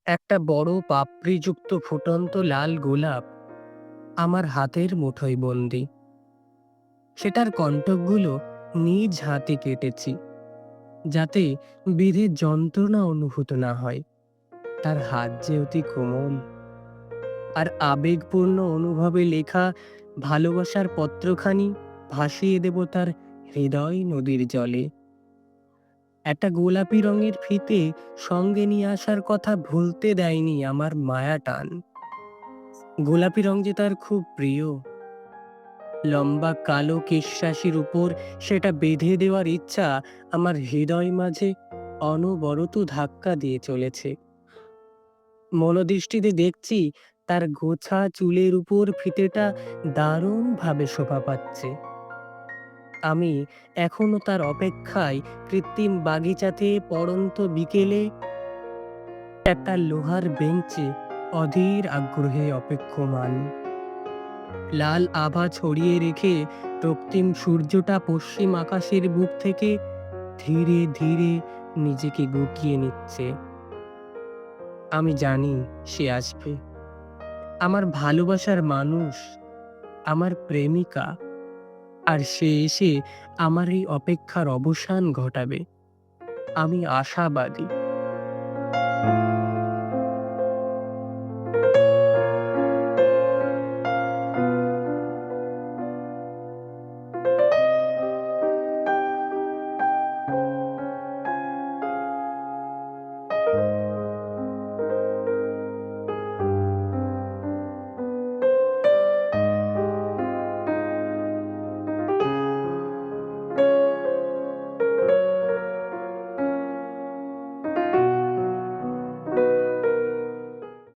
একটা বড় পাপড়িযুক্ত ফুটন্ত লাল গোলাপ আমার হাতের মুঠোয় বন্দি। সেটার কণ্টকগুলো নিজ হাতে কেটেছি, যাতে বিধের যন্ত্রণা অনুভূত না হয়। তার হাত যে অতি কোমল, আর আবেগপূর্ণ অনুভবে লেখা ভালোবাসার পত্রখানি ভাসিয়ে দেব তার হৃদয় নদীর জলে। একটা গোলাপি রঙের ফিতে সঙ্গে নিয়ে আসার কথা ভুলতে দেয়নি আমার মায়া টান। গোলাপি রং যে তার খুব প্রিয়। লম্বা কালো কেশরাশির উপর সেটা বেঁধে দেওয়ার ইচ্ছা আমার হৃদয় মাঝে অনবরত ধাক্কা দিয়ে চলেছে। মনোদৃষ্টিতে দেখছি তার গোছা চুলের উপর ফিতেটা দারুণভাবে শোভা পাচ্ছে। আমি এখনো তার অপেক্ষায় কৃত্রিম বাগিচাতে পড়ন্ত বিকেলে একটা লোহার বেঞ্চে অধীর আগ্রহে অপেক্ষমাণ। লাল আভা ছড়িয়ে রেখে রক্তিম সূর্যটা পশ্চিম আকাশের বুক থেকে ধীরে ধীরে নিজেকে গুটিয়ে নিচ্ছে। আমি জানি সে আসবে, আমার ভালোবাসার মানুষ, আমার প্রেমিকা। আর সে এসে আমার এই অপেক্ষার অবসান ঘটাবে। আমি আশাবাদী।